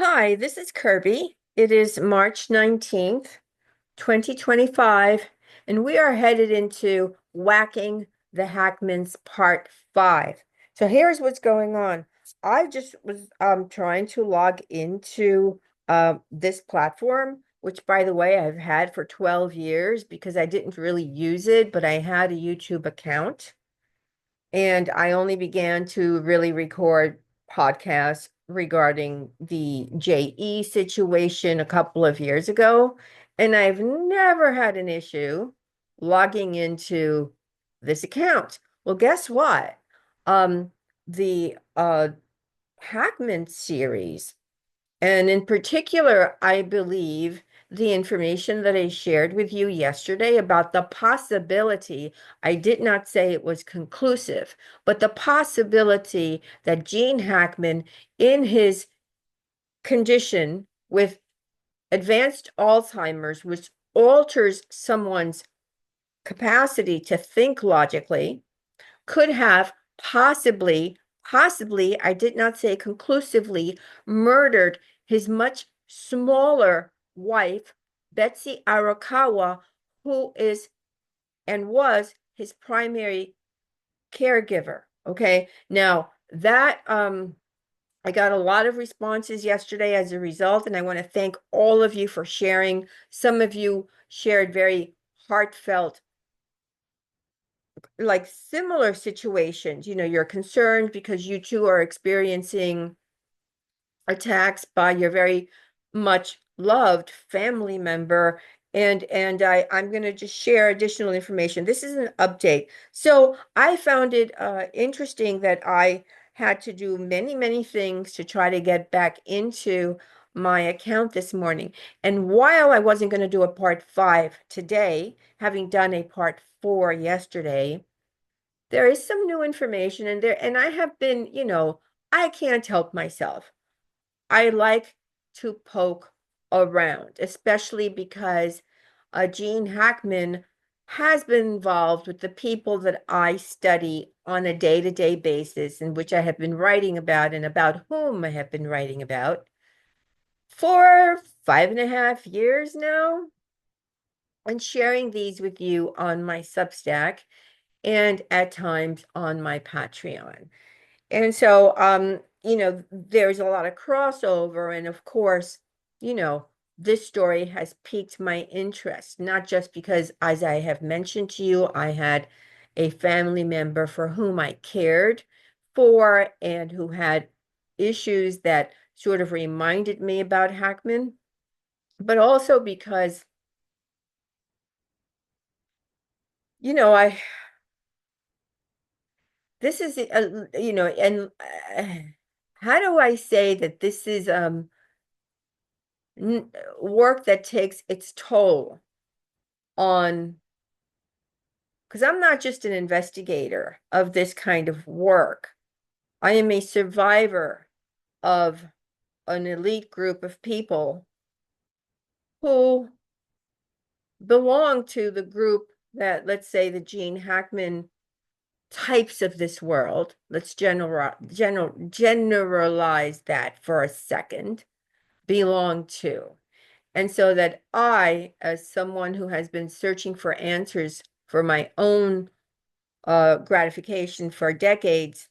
Hi, this is Kirby. It is March 19th, 2025, and we are headed into Whacking the Hackmans Part 5. So here's what's going on. I just was trying to log into this platform, which by the way I've had for 12 years because I didn't really use it, but I had a YouTube account. And I only began to really record podcasts regarding the JE situation a couple of years ago. And I've never had an issue logging into this account. Well, guess what? The Hackman series, and in particular, I believe the information that I shared with you yesterday about the possibility, I did not say it was conclusive, but the possibility that Gene Hackman, in his condition with advanced Alzheimer's, which alters someone's capacity to think logically, could have possibly, I did not say conclusively, murdered his much smaller wife, Betsy Arakawa, who is and was his primary caregiver. Okay. Now that I got a lot of responses yesterday as a result, and I want to thank all of you for sharing. Some of you shared very heartfelt, like similar situations. You're concerned because you too are experiencing attacks by your very much loved family member. And I'm going to just share additional information. This is an update. So I found it interesting that I had to do many things to try to get back into my account this morning. And while I wasn't going to do a part 5 today, having done a part 4 yesterday, there is some new information in there, and I have been, I can't help myself. I like to poke around, especially because Gene Hackman has been involved with the people that I study on a day-to-day basis, in which I have been writing about and about whom I have been writing about for 5.5 years now, and sharing these with you on my Substack and at times on my Patreon. And so, there's a lot of crossover. And of course, you know, this story has piqued my interest, not just because, as I have mentioned to you, I had a family member for whom I cared for and who had issues that sort of reminded me about Hackman, but also because, I this is and how do I say that this is work that takes its toll on, because I'm not just an investigator of this kind of work. I am a survivor of an elite group of people who belong to the group that, let's say, the Gene Hackman types of this world. Let's generalize that for a second, belong to. And so that I, as someone who has been searching for answers for my own gratification for decades,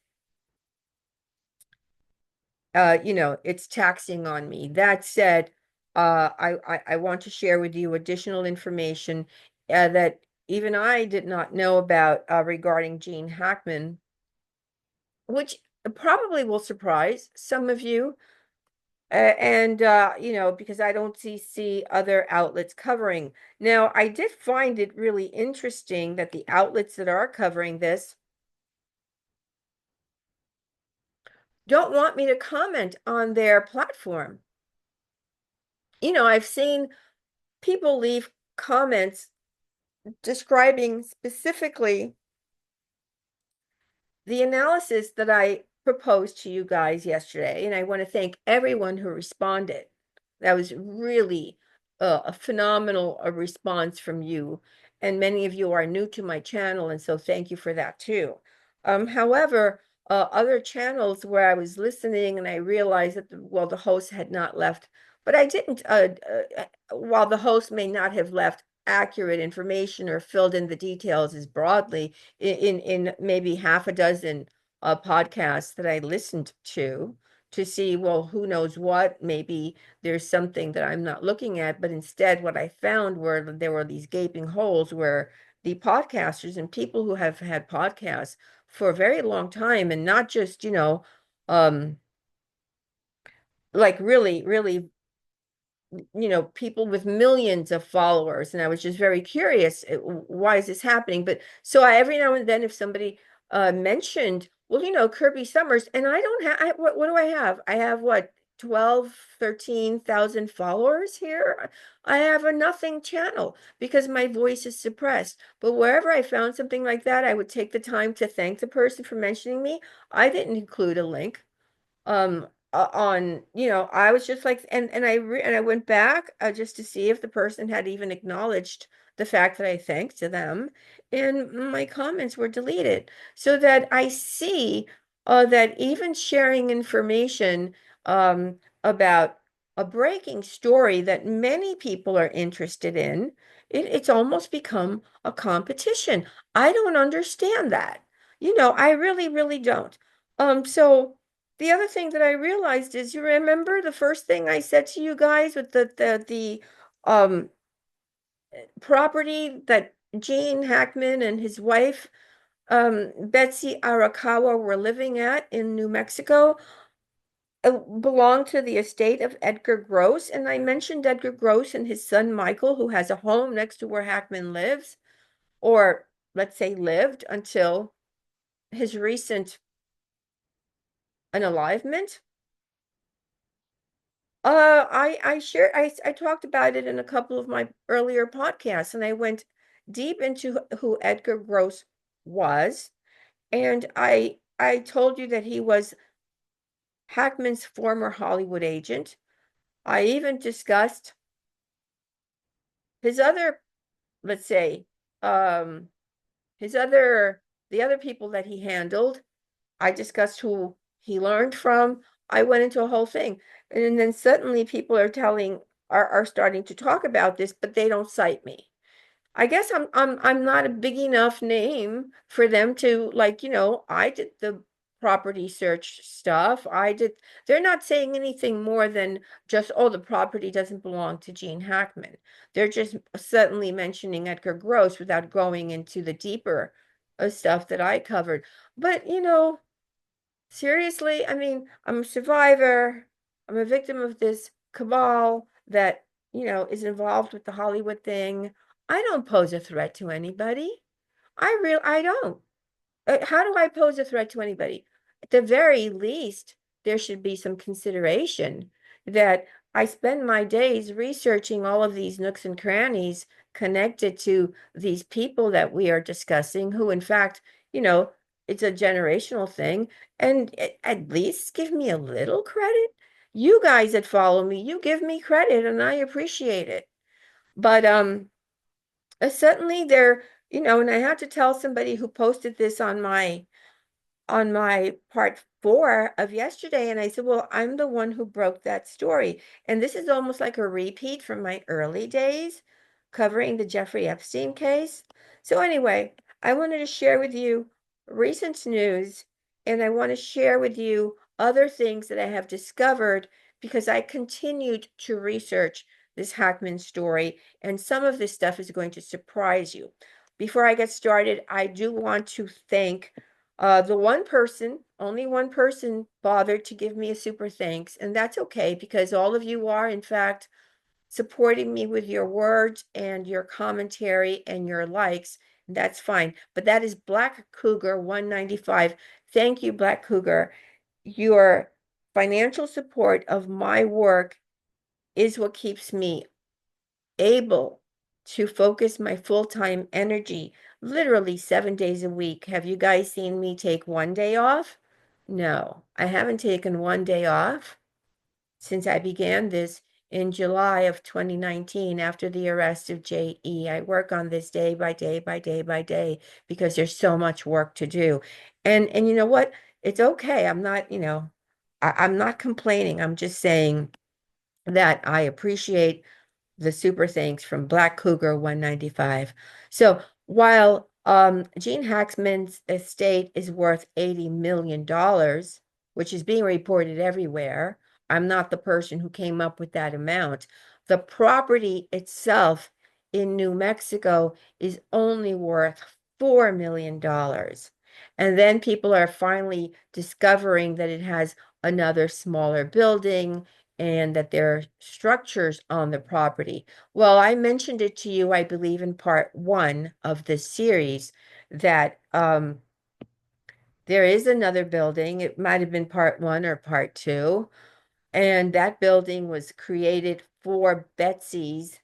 it's taxing on me. That said, I want to share with you additional information that even I did not know about regarding Gene Hackman, which probably will surprise some of you. And because I don't see other outlets covering. Now, I did find it really interesting that the outlets that are covering this don't want me to comment on their platform. I've seen people leave comments describing specifically the analysis that I proposed to you guys yesterday, and I want to thank everyone who responded. That was really a phenomenal response from you, and many of you are new to my channel, and so thank you for that too. However, other channels where I was listening and I realized that, well, the host had not left, but I didn't, while the host may not have left accurate information or filled in the details as broadly in maybe half a dozen podcasts that I listened to see, well, who knows what, maybe there's something that I'm not looking at, but instead what I found were there were these gaping holes where the podcasters and people who have had podcasts for a very long time and not just, um, like really, really, people with millions of followers. And I was just very curious, why is this happening? But so every now and then, if somebody mentioned, well, Kirby Summers, and I don't have, what do I have? I have what, 12, 13,000 followers here. I have a nothing channel because my voice is suppressed. But wherever I found something like that, I would take the time to thank the person for mentioning me. I didn't include a link on, I was just like, and I went back just to see if the person had even acknowledged the fact that I thanked to them, and my comments were deleted, so that I see that even sharing information about a breaking story that many people are interested in, it's almost become a competition. I don't understand that. I really, really don't. So the other thing that I realized is, you remember the first thing I said to you guys with the property that Gene Hackman and his wife Betsy Arakawa were living at in New Mexico, belonged to the estate of Edgar Gross. And I mentioned Edgar Gross and his son Michael, who has a home next to where Hackman lives, or let's say lived until his recent unalivement. I talked about it in a couple of my earlier podcasts, and I went deep into who Edgar Gross was, and I told you that he was Hackman's former Hollywood agent. I even discussed his other, let's say, um, his other the other people that he handled. I discussed who he learned from. I went into a whole thing. And then suddenly people are starting to talk about this, but they don't cite me. I guess I'm not a big enough name for them to, like, I did the property search stuff. They're not saying anything more than just, oh, the property doesn't belong to Gene Hackman. They're just suddenly mentioning Edgar Gross without going into the deeper stuff that I covered. But, seriously, I mean, I'm a survivor. I'm a victim of this cabal that, is involved with the Hollywood thing. I don't pose a threat to anybody. I don't. How do I pose a threat to anybody? At the very least, there should be some consideration that I spend my days researching all of these nooks and crannies connected to these people that we are discussing, who, in fact, you know, it's a generational thing, and at least give me a little credit. You guys that follow me, you give me credit, and I appreciate it. But suddenly there, and I had to tell somebody who posted this on my part four of yesterday. And I said, well, I'm the one who broke that story. And this is almost like a repeat from my early days covering the Jeffrey Epstein case. So anyway, I wanted to share with you recent news, and I want to share with you other things that I have discovered because I continued to research this Hackman story, and some of this stuff is going to surprise you. Before I get started, I do want to thank the one person, only one person bothered to give me a super thanks, and that's okay because all of you are, in fact, supporting me with your words and your commentary and your likes. That's fine. But that is Black Cougar 195. Thank you, Black Cougar. Your financial support of my work is what keeps me able to focus my full-time energy literally 7 days a week. Have you guys seen me take one day off? No, I haven't taken one day off since I began this in July of 2019 after the arrest of J.E. I work on this day by day by day by day because there's so much work to do. And you know what? it's okay. I'm not, I'm not complaining. I'm just saying that I appreciate the super thanks from Black Cougar 195. So while Gene Hackman's estate is worth $80 million, which is being reported everywhere, I'm not the person who came up with that amount. The property itself in New Mexico is only worth $4 million. And then people are finally discovering that it has another smaller building and that there are structures on the property. Well, I mentioned it to you, I believe, in part one of this series that there is another building. It might have been part one or part two. And that building was created for Betsy's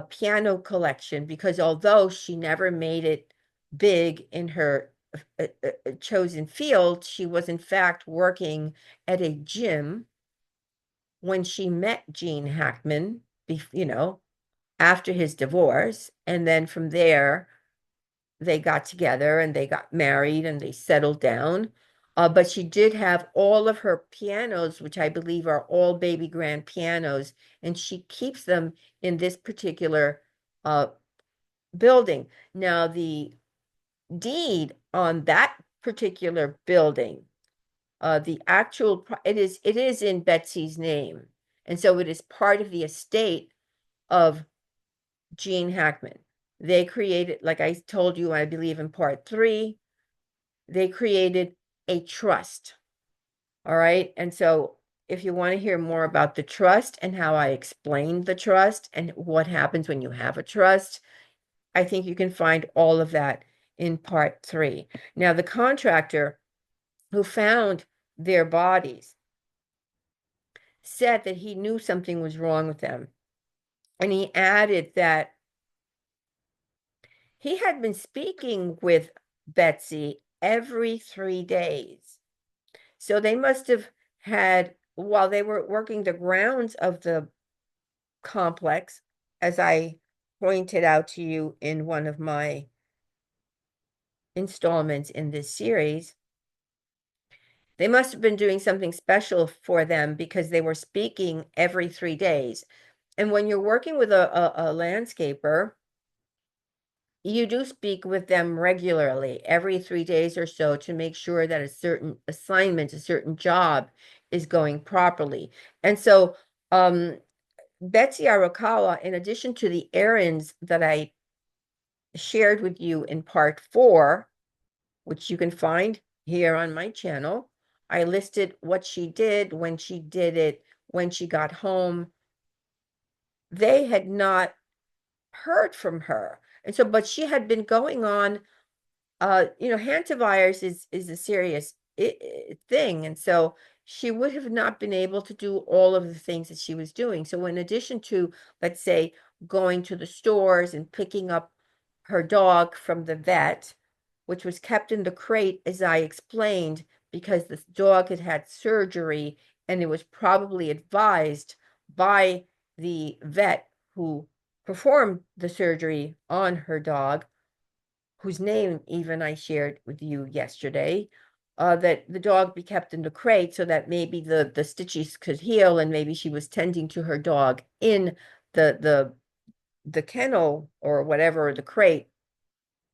piano collection because although she never made it big in her chosen field, she was in fact working at a gym when she met Gene Hackman, after his divorce. And then from there, they got together and they got married and they settled down. But she did have all of her pianos, which I believe are all baby grand pianos, and she keeps them in this particular uh, building. Now, the deed on that particular building, the actual it is in Betsy's name, and so it is part of the estate of Gene Hackman. They created, like I told you, I believe in part three, they created a trust. All right. And so if you want to hear more about the trust and how I explained the trust and what happens when you have a trust, I think you can find all of that in part three. Now, the contractor who found their bodies said that he knew something was wrong with them. And he added that he had been speaking with Betsy every 3 days. So they must have had, while they were working the grounds of the complex, as I pointed out to you in one of my installments in this series, they must have been doing something special for them because they were speaking every 3 days. And when you're working with a landscaper, you do speak with them regularly, every 3 days or so, to make sure that a certain assignment, a certain job is going properly. And so, Betsy Arakawa, in addition to the errands that I shared with you in part four, which you can find here on my channel, I listed what she did, when she did it, when she got home. They had not heard from her. And so, but she had been going on, hantavirus is a serious thing. And so she would have not been able to do all of the things that she was doing. So in addition to, let's say, going to the stores and picking up her dog from the vet, which was kept in the crate, as I explained, because the dog had had surgery and it was probably advised by the vet who performed the surgery on her dog, whose name even I shared with you yesterday, that the dog be kept in the crate so that maybe the stitches could heal, and maybe she was tending to her dog in the kennel or whatever, the crate,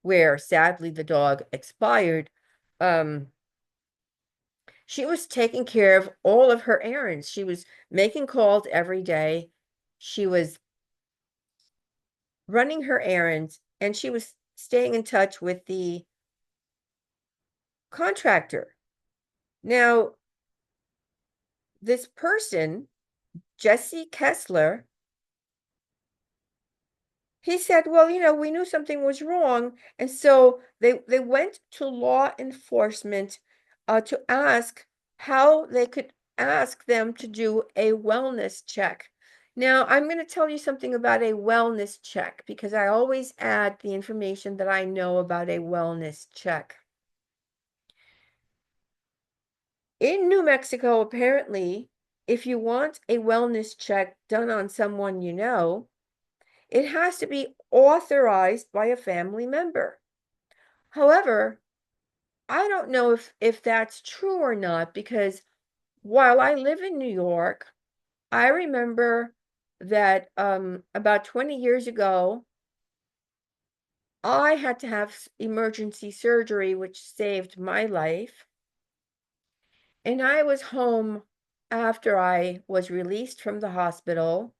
where sadly the dog expired. She was taking care of all of her errands. She was making calls every day. She was running her errands, and she was staying in touch with the contractor. Now, this person, Jesse Kessler, he said, well, we knew something was wrong. And so they went to law enforcement to ask how they could ask them to do a wellness check. Now, I'm going to tell you something about a wellness check because I always add the information that I know about a wellness check. In New Mexico, apparently, if you want a wellness check done on someone you know, it has to be authorized by a family member. However, I don't know if that's true or not, because while I live in New York, I remember that about 20 years ago, I had to have emergency surgery, which saved my life. And I was home after I was released from the hospital,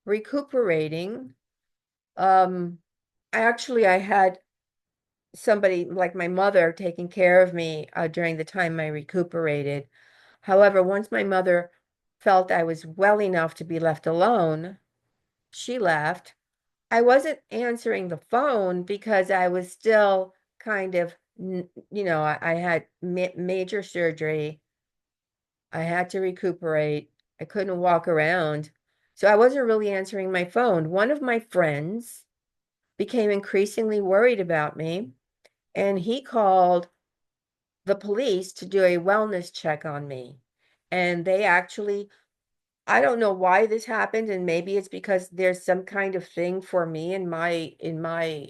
recuperating. Um, I had somebody like my mother taking care of me during the time I recuperated. However, once my mother felt I was well enough to be left alone, she left. I wasn't answering the phone because I was still kind of, I had major surgery. I had to recuperate. I couldn't walk around. So I wasn't really answering my phone. One of my friends became increasingly worried about me, and he called the police to do a wellness check on me. And they actually, I don't know why this happened, and maybe it's because there's some kind of thing for me in my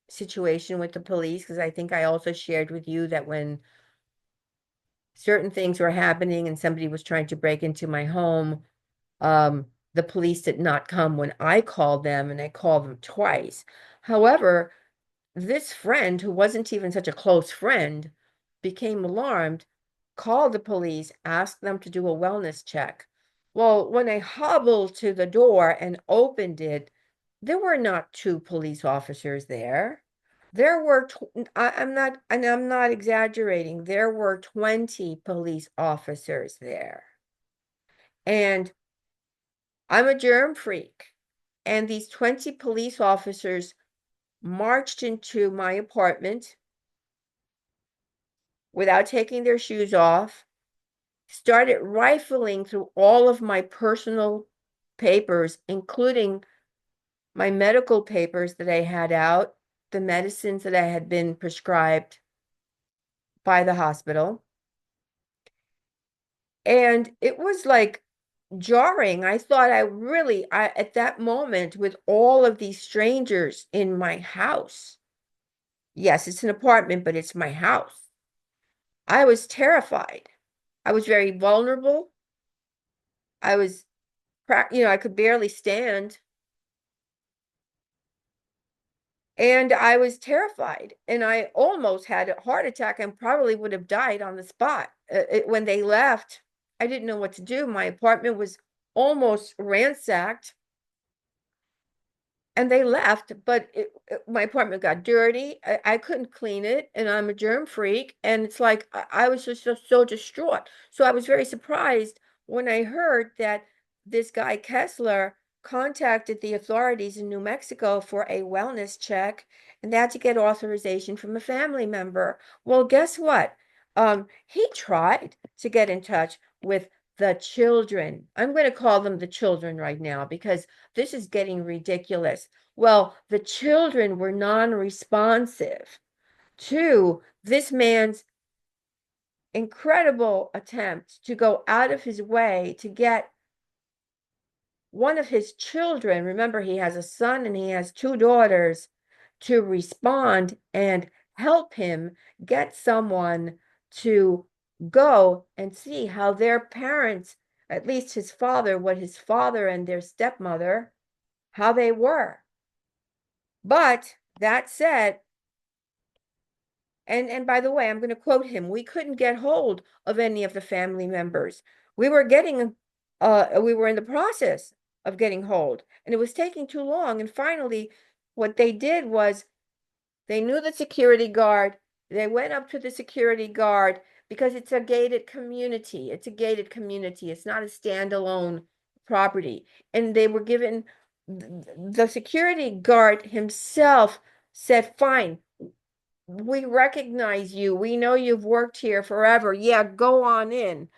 situation with the police, because I think I also shared with you that when certain things were happening and somebody was trying to break into my home, the police did not come when I called them, and I called them twice. However, this friend, who wasn't even such a close friend, became alarmed, called the police, asked them to do a wellness check. Well, when I hobbled to the door and opened it, there were not two police officers there. There were, I'm not exaggerating, there were 20 police officers there. And I'm a germ freak. And these 20 police officers marched into my apartment without taking their shoes off, started rifling through all of my personal papers, including my medical papers that I had out, the medicines that I had been prescribed by the hospital. And it was like jarring. I thought at that moment, with all of these strangers in my house, yes, it's an apartment, but it's my house. I was terrified. I was very vulnerable. I was, I could barely stand. And I was terrified. And I almost had a heart attack and probably would have died on the spot. When they left, I didn't know what to do. My apartment was almost ransacked. And they left, but my apartment got dirty. I couldn't clean it, and I'm a germ freak. And it's like I was just so distraught. So I was very surprised when I heard that this guy Kessler contacted the authorities in New Mexico for a wellness check, and that to get authorization from a family member. Well, guess what? He tried to get in touch with the children. I'm going to call them the children right now because this is getting ridiculous. Well, the children were non-responsive to this man's incredible attempt to go out of his way to get one of his children. Remember, he has a son and he has two daughters, to respond and help him get someone to go and see how their parents, at least his father, what his father and their stepmother, how they were. But that said, and by the way, I'm going to quote him, we couldn't get hold of any of the family members. We were we were in the process of getting hold, and it was taking too long. And finally, what they did was they knew the security guard. They went up to the security guard because it's a gated community. It's a gated community. It's not a standalone property. And they were given, the security guard himself said, fine, we recognize you. We know you've worked here forever. Yeah, go on in.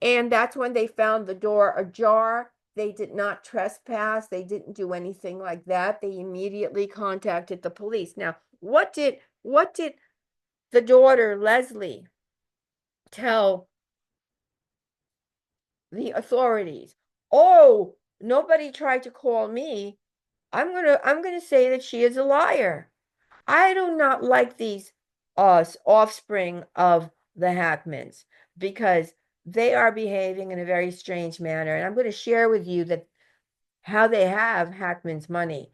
And that's when they found the door ajar. They did not trespass. They didn't do anything like that. They immediately contacted the police. Now, what did the daughter, Leslie, tell the authorities? Oh, nobody tried to call me. I'm gonna say that she is a liar. I do not like these. offspring of the Hackmans, because they are behaving in a very strange manner. And I'm going to share with you that how they have Hackman's money,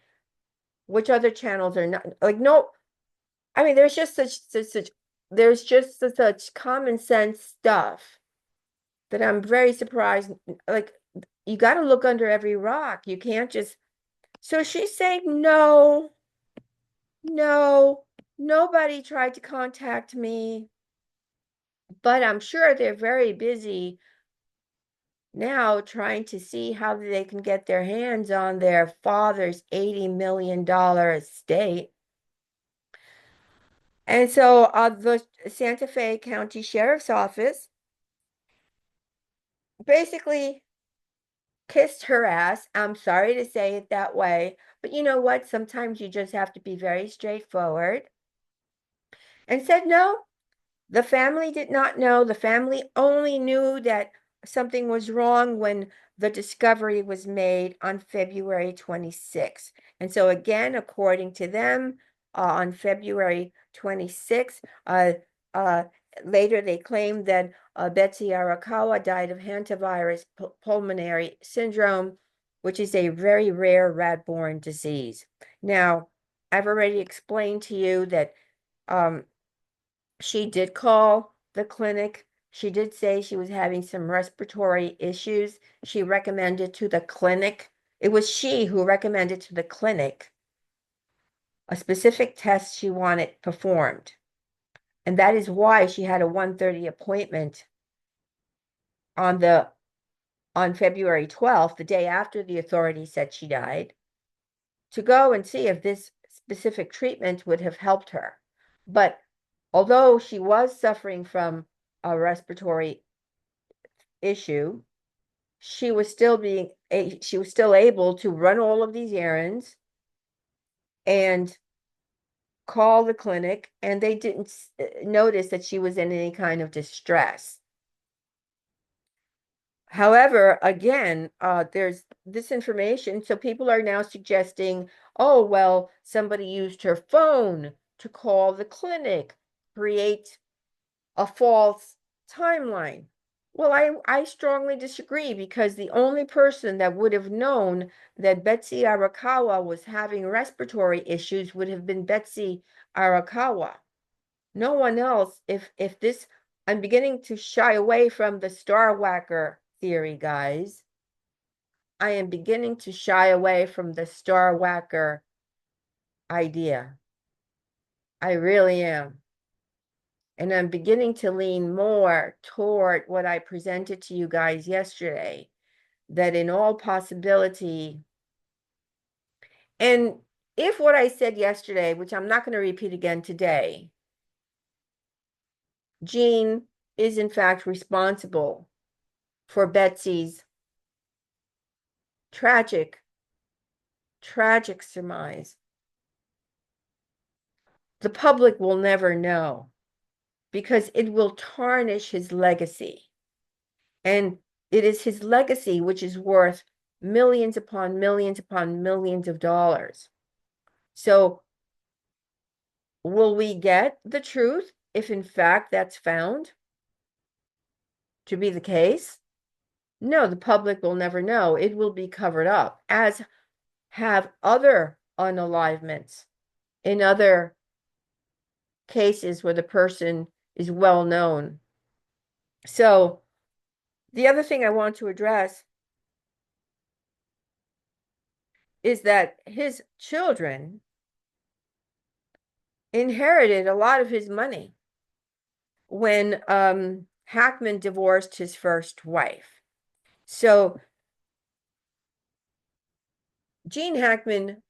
which other channels are not like, no, I mean, there's just there's just such common sense stuff that I'm very surprised. Like, you got to look under every rock. You can't just. So she's saying, no, no, nobody tried to contact me, but I'm sure they're very busy now trying to see how they can get their hands on their father's $80 million estate. And so the Santa Fe County Sheriff's Office basically kissed her ass. I'm sorry to say it that way, but you know what? Sometimes you just have to be very straightforward, and said no. The family did not know. The family only knew that something was wrong when the discovery was made on February 26th. And so again, according to them, on February 26th, later they claimed that Betsy Arakawa died of hantavirus pulmonary syndrome, which is a very rare rat-borne disease. Now, I've already explained to you that she did call the clinic. She did say she was having some respiratory issues. She recommended to the clinic. It was she who recommended to the clinic a specific test she wanted performed. And that is why she had a 1:30 appointment on February 12th, the day after the authorities said she died, to go and see if this specific treatment would have helped her. But although she was suffering from a respiratory issue, she was still able to run all of these errands and call the clinic, and they didn't notice that she was in any kind of distress. However, again, there's this information, so people are now suggesting, oh, well, somebody used her phone to call the clinic, create a false timeline. Well, I strongly disagree, because the only person that would have known that Betsy Arakawa was having respiratory issues would have been Betsy Arakawa. No one else. If this, I'm beginning to shy away from the star whacker theory, guys. I am beginning to shy away from the star whacker idea. I really am. And I'm beginning to lean more toward what I presented to you guys yesterday, that in all possibility, and if what I said yesterday, which I'm not going to repeat again today, Jean is in fact responsible for Betsy's tragic, tragic surmise, the public will never know, because it will tarnish his legacy. And it is his legacy which is worth millions upon millions upon millions of dollars. So will we get the truth if in fact that's found to be the case? No, the public will never know. It will be covered up, as have other unalivements in other cases where the person is well known. So the other thing I want to address is that his children inherited a lot of his money when Hackman divorced his first wife. So Gene Hackman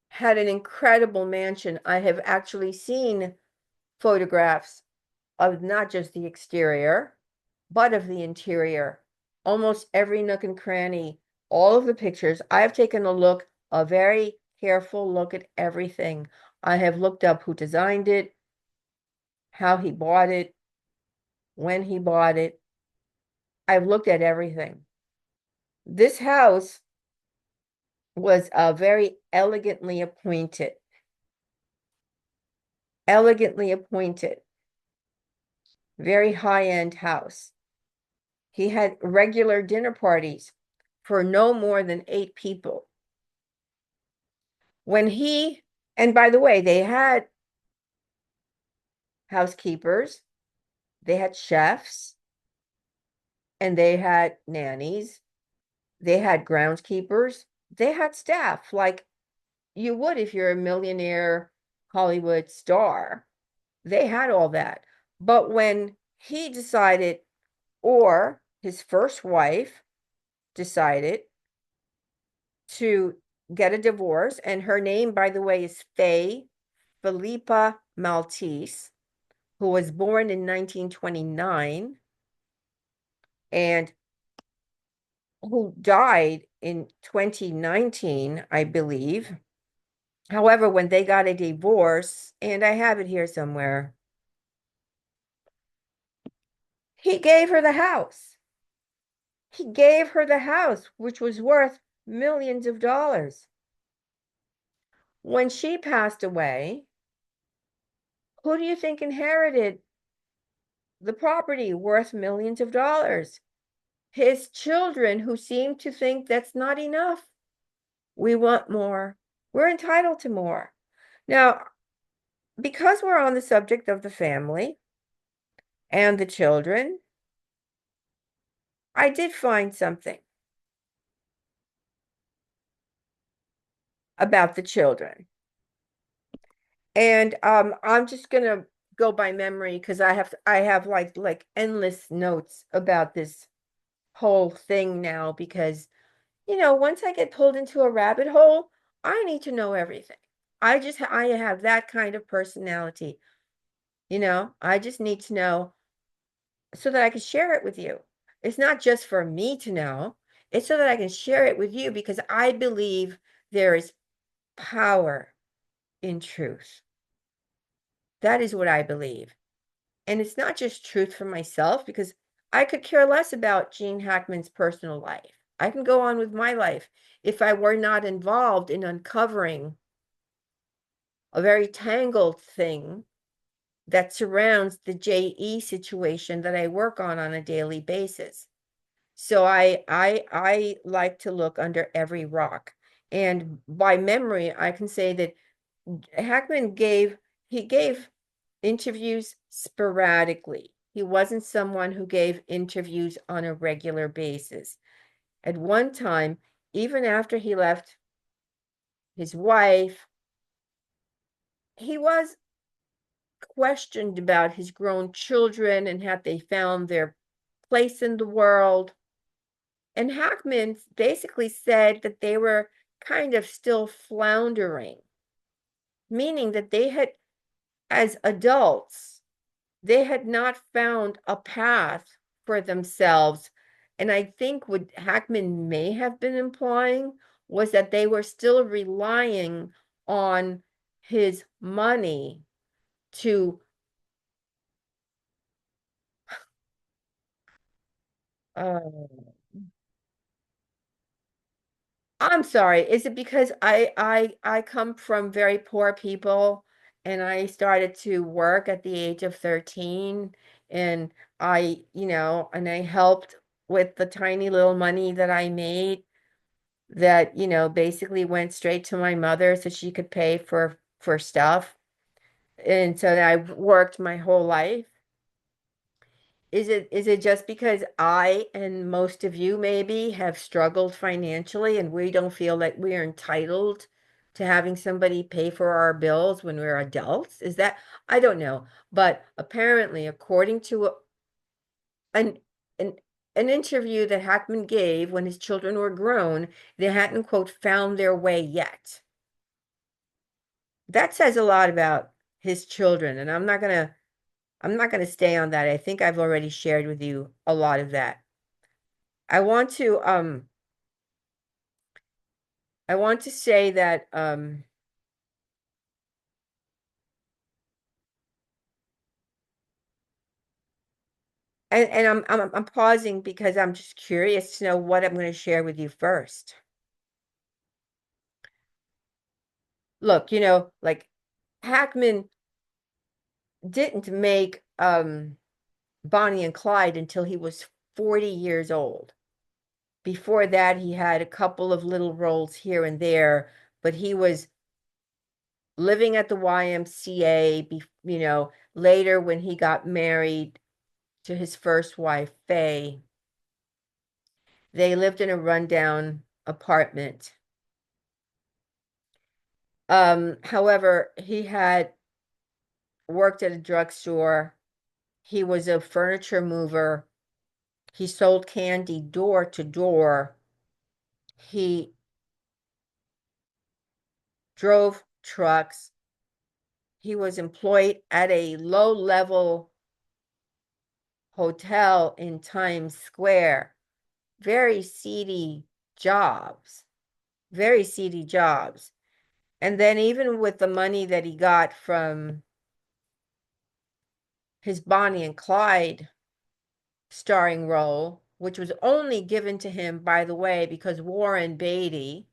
had an incredible mansion. I have actually seen photographs of not just the exterior, but of the interior. Almost every nook and cranny, all of the pictures. I have taken a very careful look at everything. I have looked up who designed it, how he bought it, when he bought it. I've looked at everything. This house was very elegantly appointed. Elegantly appointed. very high-end house. He had regular dinner parties for no more than 8 people. When he, and by the way, they had housekeepers, they had chefs, and they had nannies, they had groundskeepers, they had staff like you would if you're a millionaire Hollywood star. They had all that. But when he decided, or his first wife decided to get a divorce, and her name, by the way, is Faye Philippa Maltese, who was born in 1929 and who died in 2019, I believe. However, when they got a divorce, and I have it here somewhere, he gave her the house. He gave her the house, which was worth millions of dollars. When she passed away, who do you think inherited the property worth millions of dollars? His children, who seem to think that's not enough. We want more. We're entitled to more. Now, because we're on the subject of the family and the children, I did find something about the children. And I'm just gonna go by memory because I have like endless notes about this whole thing now because once I get pulled into a rabbit hole, I need to know everything. I have that kind of personality. I just need to know so that I can share it with you. It's not just for me to know, it's so that I can share it with you because I believe there is power in truth. That is what I believe. And it's not just truth for myself because I could care less about Gene Hackman's personal life. I can go on with my life if I were not involved in uncovering a very tangled thing that surrounds the JE situation that I work on a daily basis. So I like to look under every rock. And by memory, I can say that Hackman he gave interviews sporadically. He wasn't someone who gave interviews on a regular basis. At one time, even after he left his wife, he was questioned about his grown children and had they found their place in the world. And Hackman basically said that they were kind of still floundering, meaning that they had, as adults, they had not found a path for themselves. And I think what Hackman may have been implying was that they were still relying on his money to uh, I'm sorry. Is it because I come from very poor people and I started to work at the age of 13 and and I helped with the tiny little money that I made that, basically went straight to my mother so she could pay for stuff. And so I worked my whole life. Is it just because I and most of you maybe have struggled financially and we don't feel like we're entitled to having somebody pay for our bills when we're adults? Is that, I don't know, but apparently according to an an an interview that Hackman gave when his children were grown, they hadn't, quote, found their way yet. That says a lot about his children, and I'm not gonna stay on that. I think I've already shared with you a lot of that. I want to I want to say that and I'm pausing because I'm just curious to know what I'm going to share with you first. Look, like Hackman didn't make Bonnie and Clyde until he was 40 years old. Before that, he had a couple of little roles here and there, but he was living at the YMCA, later when he got married to his first wife, Faye. They lived in a rundown apartment. However, he had worked at a drugstore. He was a furniture mover. He sold candy door to door. He drove trucks. He was employed at a low-level hotel in Times Square. Very seedy jobs. Very seedy jobs. And then even with the money that he got from his Bonnie and Clyde starring role, which was only given to him, by the way, because Warren Beatty,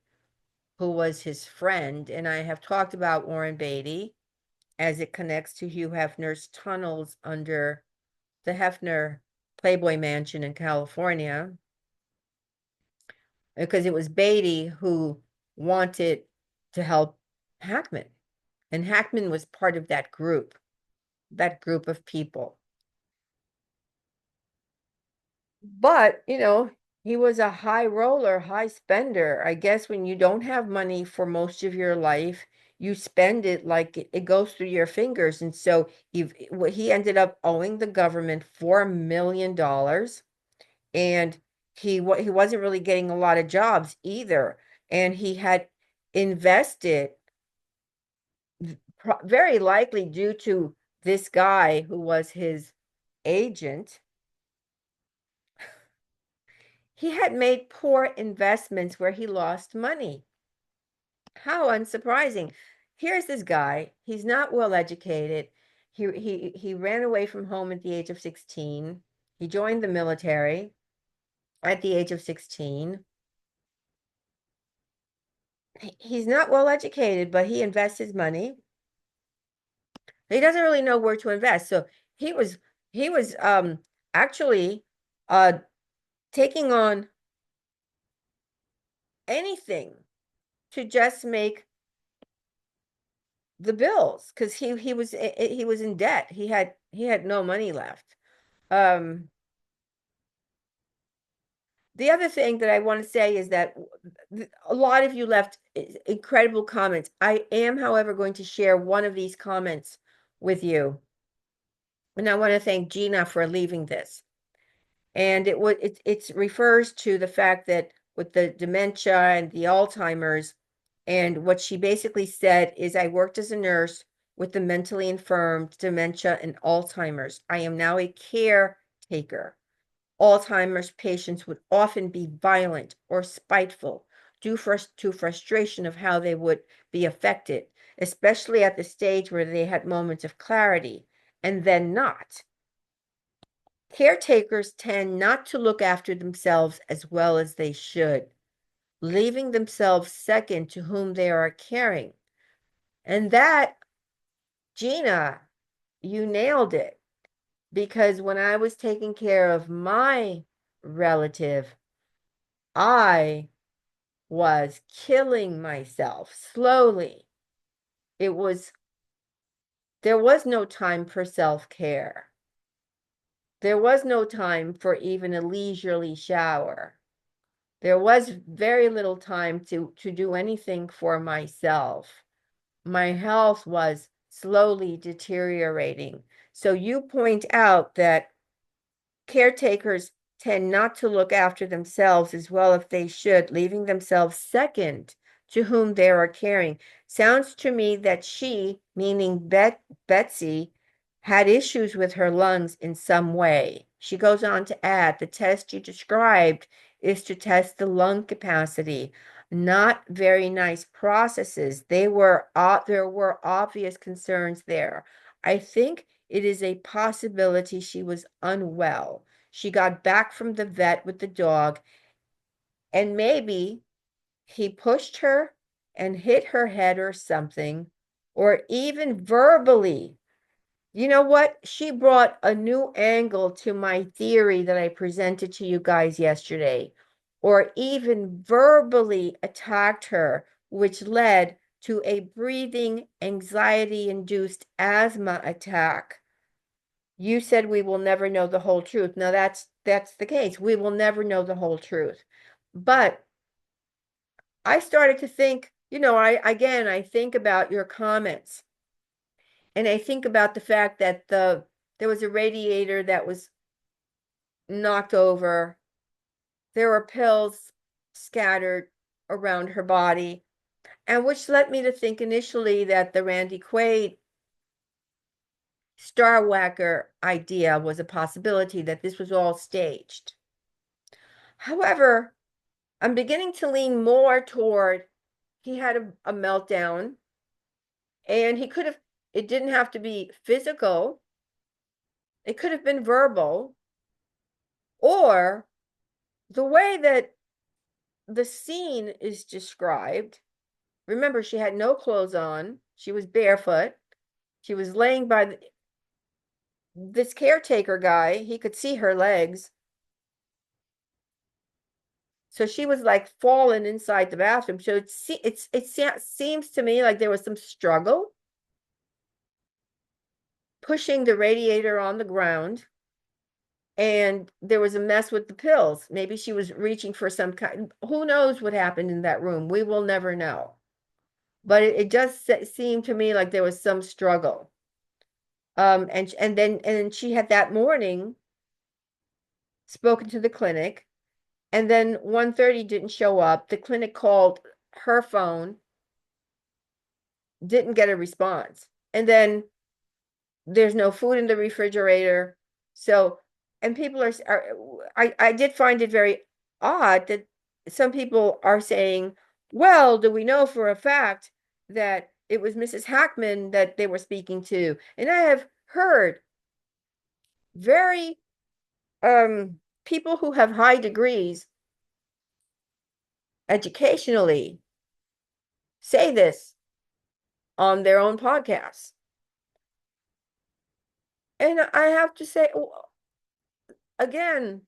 who was his friend, and I have talked about Warren Beatty as it connects to Hugh Hefner's tunnels under the Hefner Playboy Mansion in California, because it was Beatty who wanted to help Hackman. And Hackman was part of that group of people. But, he was a high roller, high spender. I guess when you don't have money for most of your life, you spend it like it goes through your fingers. And so he ended up owing the government $4 million, and he wasn't really getting a lot of jobs either. And he had invested, very likely due to this guy who was his agent. He had made poor investments where he lost money. How unsurprising. Here's this guy. He's not well educated. He ran away from home at the age of 16. He joined the military at the age of 16. He's not well educated, but he invests his money. He doesn't really know where to invest. So he was actually taking on anything to just make the bills, because he was in debt. He had no money left. The other thing that I want to say is that a lot of you left incredible comments. I am, however, going to share one of these comments with you, and I want to thank Gina for leaving this. And it refers to the fact that with the dementia and the Alzheimer's, and what she basically said is, I worked as a nurse with the mentally infirm, dementia, and Alzheimer's. I am now a caretaker. Alzheimer's patients would often be violent or spiteful due to frustration of how they would be affected, especially at the stage where they had moments of clarity and then not. Caretakers tend not to look after themselves as well as they should, leaving themselves second to whom they are caring. And that, Gina, you nailed it. Because when I was taking care of my relative, I was killing myself slowly. There was no time for self-care. There was no time for even a leisurely shower. There was very little time to do anything for myself. My health was slowly deteriorating. So you point out that caretakers tend not to look after themselves as well as they should, leaving themselves second to whom they are caring. Sounds to me that she, meaning Betsy, had issues with her lungs in some way. She goes on to add, the test you described is to test the lung capacity. Not very nice processes. There were obvious concerns there. I think it is a possibility she was unwell. She got back from the vet with the dog, and maybe he pushed her and hit her head or something, or even verbally You know what? She brought a new angle to my theory that I presented to you guys yesterday, or even verbally attacked her, which led to a breathing anxiety-induced asthma attack. You said we will never know the whole truth. Now that's the case. We will never know the whole truth. But I started to think, I think about your comments, and I think about the fact that there was a radiator that was knocked over. There were pills scattered around her body, and which led me to think initially that the Randy Quaid Star Whacker idea was a possibility, that this was all staged. However, I'm beginning to lean more toward he had a meltdown, and it didn't have to be physical, it could have been verbal, or the way that the scene is described. Remember, she had no clothes on, she was barefoot, she was laying by this caretaker guy, he could see her legs. So she was like fallen inside the bathroom. So it seems to me like there was some struggle pushing the radiator on the ground, and there was a mess with the pills. Maybe she was reaching for some kind. Who knows what happened in that room? We will never know. But it does seem to me like there was some struggle. And she had that morning spoken to the clinic, and then 1:30 didn't show up. The clinic called her phone, didn't get a response. And then there's no food in the refrigerator. So, and people I did find it very odd that some people are saying, well, do we know for a fact that it was Mrs. Hackman that they were speaking to? And I have heard very people who have high degrees educationally say this on their own podcasts. And I have to say, again,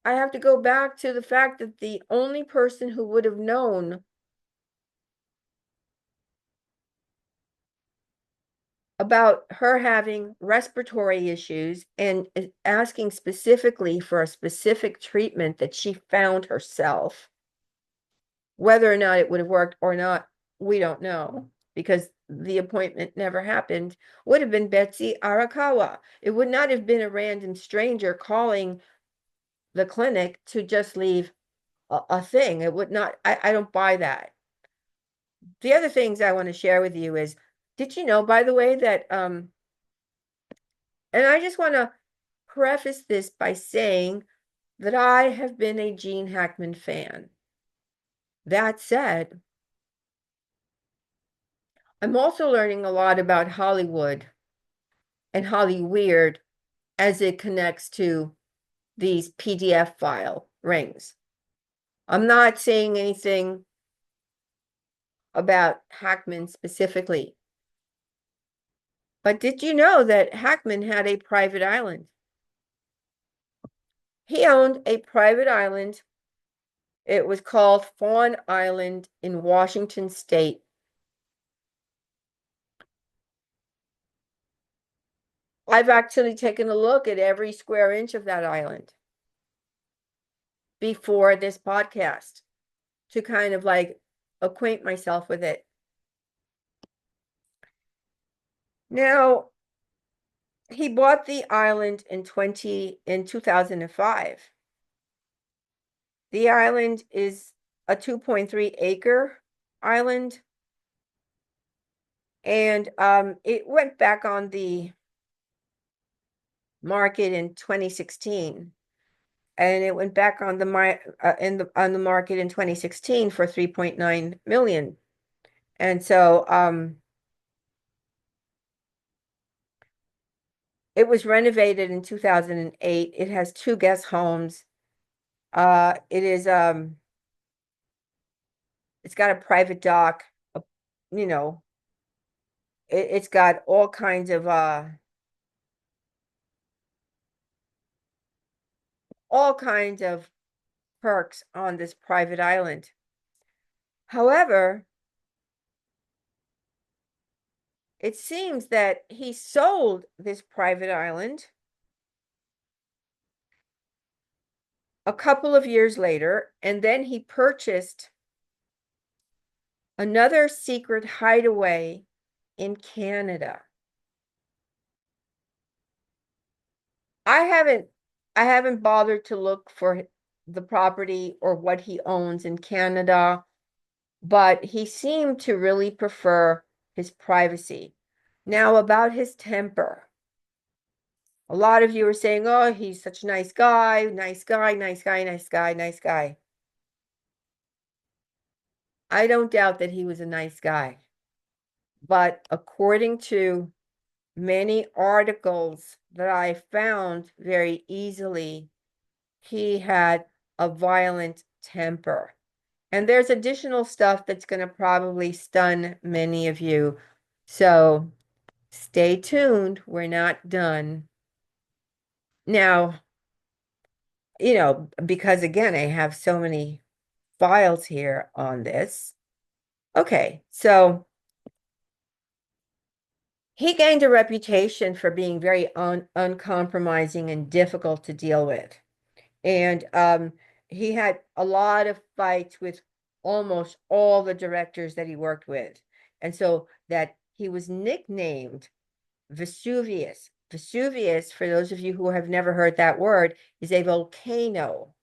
I have to go back to the fact that the only person who would have known about her having respiratory issues and asking specifically for a specific treatment that she found herself, whether or not it would have worked or not, we don't know, because the appointment never happened, would have been Betsy Arakawa. It would not have been a random stranger calling the clinic to just leave a thing. It would not, I don't buy that. The other things I want to share with you is, did you know, by the way, that and I just want to preface this by saying that I have been a Gene Hackman fan. That said, I'm also learning a lot about Hollywood and Hollyweird as it connects to these PDF file rings. I'm not saying anything about Hackman specifically, but did you know that Hackman had a private island? He owned a private island. It was called Fawn Island in Washington State. I've actually taken a look at every square inch of that island before this podcast to kind of like acquaint myself with it. Now, he bought the island in 2005. The island is a 2.3 acre island, and it went back on the market in 2016, and it went back on the market in 2016 for 3.9 million. And so it was renovated in 2008. It has 2 guest homes. It's got a private dock, you know, it's got all kinds of all kinds of perks on this private island. However, it seems that he sold this private island a couple of years later, and then he purchased another secret hideaway in Canada. I haven't bothered to look for the property or what he owns in Canada, but he seemed to really prefer his privacy. Now, about his temper. A lot of you are saying, oh, he's such a nice guy, nice guy, nice guy, nice guy, nice guy. I don't doubt that he was a nice guy. But according to many articles that I found very easily, he had a violent temper. And there's additional stuff that's going to probably stun many of you. So stay tuned. We're not done. Now, because again, I have so many files here on this. Okay, so he gained a reputation for being very uncompromising and difficult to deal with. And he had a lot of fights with almost all the directors that he worked with. And so that he was nicknamed Vesuvius. Vesuvius, for those of you who have never heard that word, is a volcano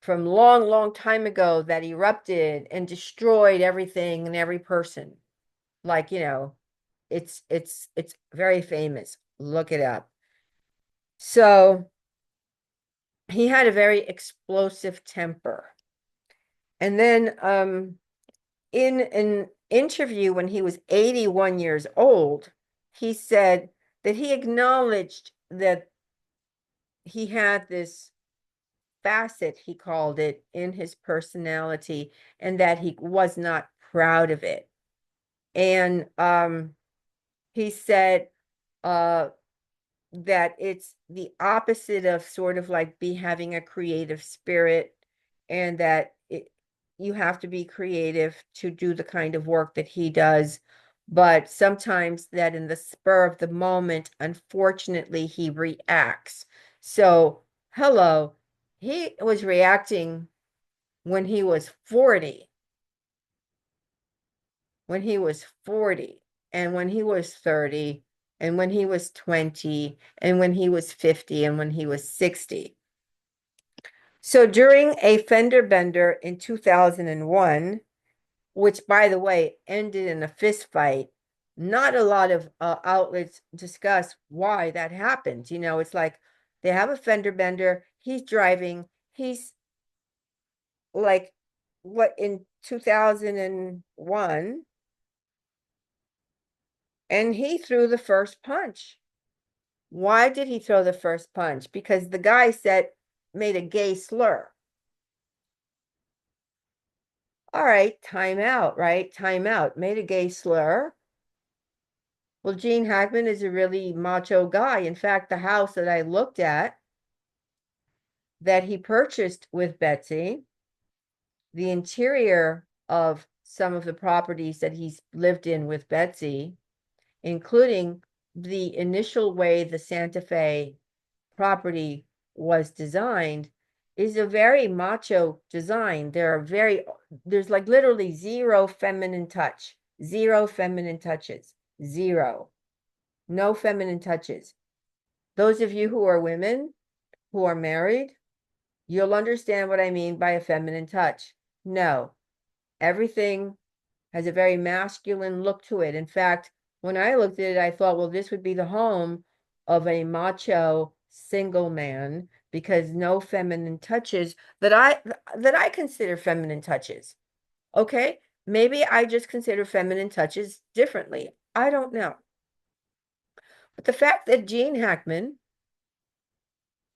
from long, long time ago that erupted and destroyed everything and every person. Like, it's very famous. Look it up. So he had a very explosive temper. And then in an interview when he was 81 years old, he said that he acknowledged that he had this facet, he called it, in his personality, and that he was not proud of it. And he said that it's the opposite of sort of like having a creative spirit, and that you have to be creative to do the kind of work that he does. But sometimes that in the spur of the moment, unfortunately, he reacts. So, hello, he was reacting when he was 40. When he was 40, and when he was 30, and when he was 20, and when he was 50, and when he was 60. So during a fender bender in 2001, which, by the way, ended in a fist fight, not a lot of outlets discuss why that happened. It's like they have a fender bender, he's driving, he's like, what, in 2001, and he threw the first punch. Why did he throw the first punch? Because the guy made a gay slur. All right, time out, right? Time out. Made a gay slur. Well, Gene Hackman is a really macho guy. In fact, the house that I looked at that he purchased with Betsy, the interior of some of the properties that he's lived in with Betsy, including the initial way the Santa Fe property was designed, is a very macho design. There's like literally zero feminine touch, zero feminine touches, zero, no feminine touches. Those of you who are women, who are married, you'll understand what I mean by a feminine touch. No, everything has a very masculine look to it. In fact, when I looked at it, I thought, well, this would be the home of a macho single man, because no feminine touches that I consider feminine touches. Okay, maybe I just consider feminine touches differently. I don't know. But the fact that Gene Hackman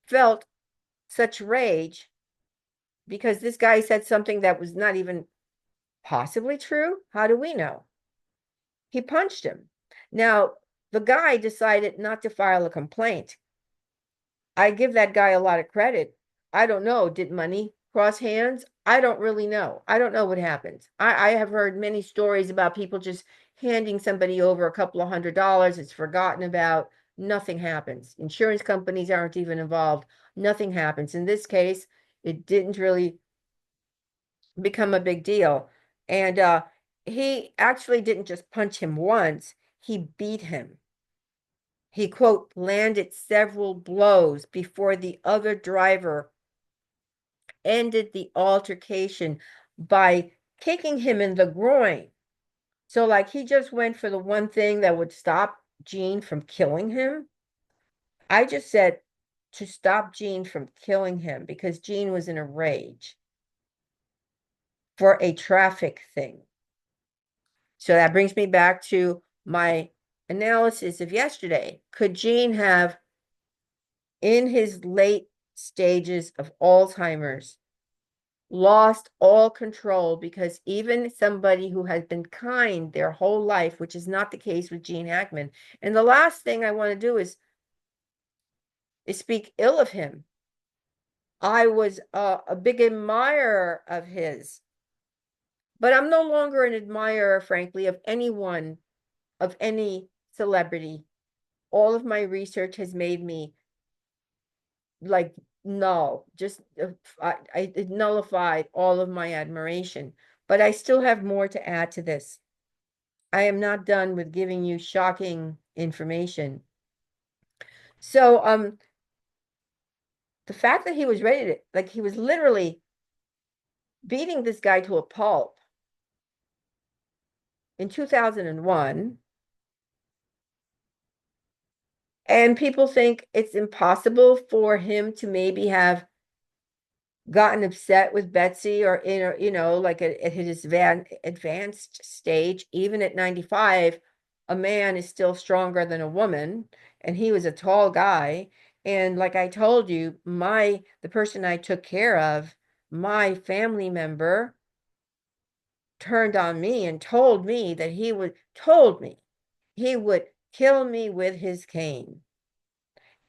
felt such rage because this guy said something that was not even possibly true, how do we know? He punched him. Now, the guy decided not to file a complaint. I give that guy a lot of credit. I don't know. Did money cross hands? I don't really know. I don't know what happens. I have heard many stories about people just handing somebody over a couple of $100s. It's forgotten about. Nothing happens. Insurance companies aren't even involved. Nothing happens. In this case, it didn't really become a big deal. And he actually didn't just punch him once, he beat him. He, quote, landed several blows before the other driver ended the altercation by kicking him in the groin. So, like, he just went for the one thing that would stop Gene from killing him. I just said to stop Gene from killing him because Gene was in a rage for a traffic thing. So that brings me back to my analysis of yesterday. Could Gene have, in his late stages of Alzheimer's, lost all control because even somebody who has been kind their whole life, which is not the case with Gene Hackman. And the last thing I want to do is speak ill of him. I was a big admirer of his, but I'm no longer an admirer, frankly, of anyone, of any celebrity. All of my research has made me like null, just it nullified all of my admiration. But I still have more to add to this. I am not done with giving you shocking information. So the fact that he was ready to, like, he was literally beating this guy to a pulp in 2001, and people think it's impossible for him to maybe have gotten upset with Betsy or like at his advanced stage, even at 95, a man is still stronger than a woman, and he was a tall guy. And like I told you, the person I took care of, my family member, turned on me and told me that he would kill me with his cane.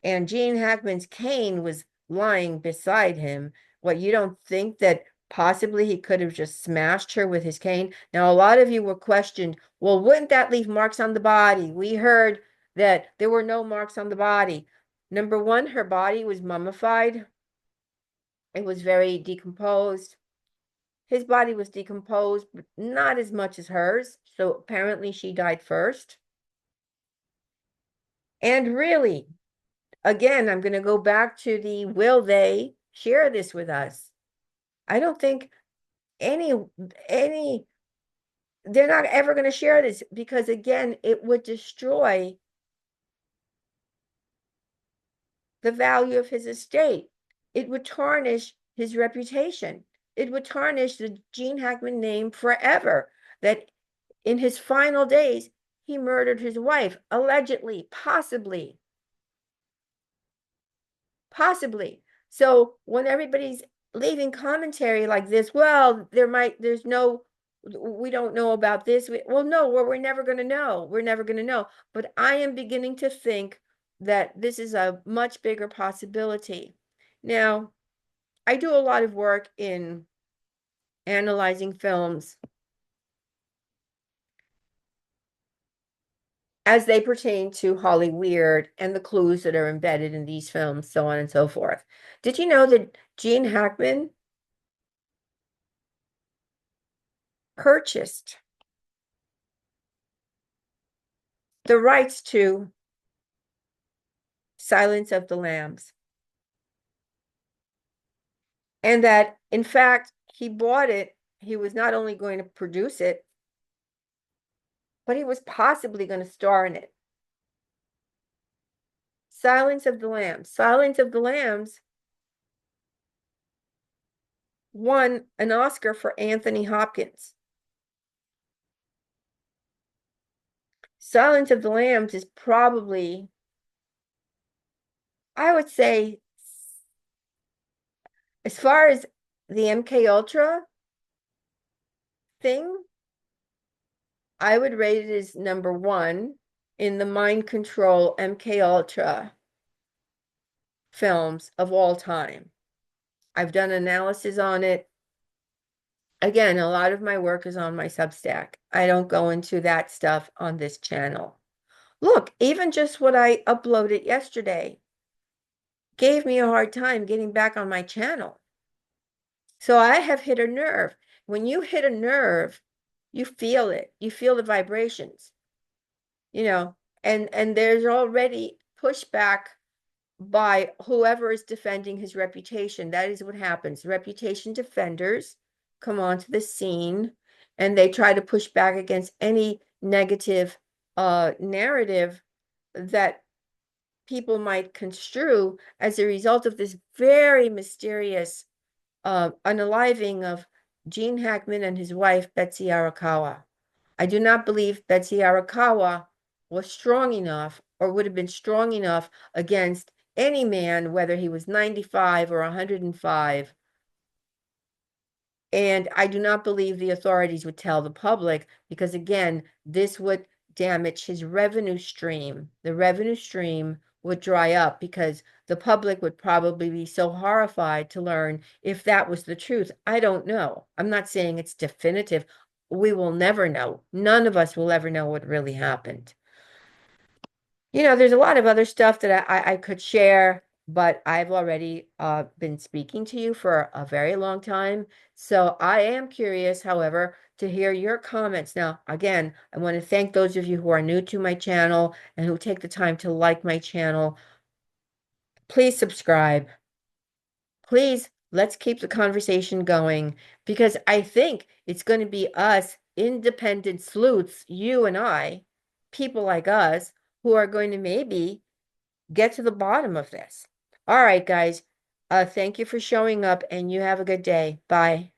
And Gene Hackman's cane was lying beside him. What, you don't think that possibly he could have just smashed her with his cane? Now, a lot of you were questioned, well, wouldn't that leave marks on the body? We heard that there were no marks on the body. Number one, her body was mummified. It was very decomposed. His body was decomposed, but not as much as hers. So apparently she died first. And really, again, I'm going to go back to the will they share this with us? I don't think any any they're not ever going to share this because again, it would destroy the value of his estate. It would tarnish his reputation. It would tarnish the Gene Hackman name forever. That in his final days, he murdered his wife, allegedly, possibly. Possibly. So when everybody's leaving commentary like this, well, we don't know about this. Well, no, we're never going to know. We're never going to know. But I am beginning to think that this is a much bigger possibility. Now, I do a lot of work in analyzing films as they pertain to Hollyweird and the clues that are embedded in these films, so on and so forth. Did you know that Gene Hackman purchased the rights to Silence of the Lambs? And that, in fact, he bought it. He was not only going to produce it, but he was possibly going to star in it. Silence of the Lambs. Silence of the Lambs won an Oscar for Anthony Hopkins. Silence of the Lambs is probably, I would say, as far as the MK Ultra thing, I would rate it as number one in the mind control MK Ultra films of all time. I've done analysis on it. Again, a lot of my work is on my Substack. I don't go into that stuff on this channel. Look, even just what I uploaded yesterday gave me a hard time getting back on my channel. So I have hit a nerve. When you hit a nerve, you feel it. You feel the vibrations, you know, and there's already pushback by whoever is defending his reputation. That is what happens. Reputation defenders come onto the scene and they try to push back against any negative narrative that people might construe as a result of this very mysterious unaliving of Gene Hackman and his wife, Betsy Arakawa. I do not believe Betsy Arakawa was strong enough or would have been strong enough against any man, whether he was 95 or 105. And I do not believe the authorities would tell the public because, again, this would damage his revenue stream. The revenue stream would dry up because the public would probably be so horrified to learn if that was the truth. I don't know. I'm not saying it's definitive. We will never know. None of us will ever know what really happened. There's a lot of other stuff that I could share, but I've already been speaking to you for a very long time. So I am curious, however, to hear your comments. Now, again, I want to thank those of you who are new to my channel and who take the time to like my channel. Please subscribe. Please, let's keep the conversation going because I think it's going to be us independent sleuths, you and I, people like us, who are going to maybe get to the bottom of this. All right, guys. Thank you for showing up and you have a good day. Bye.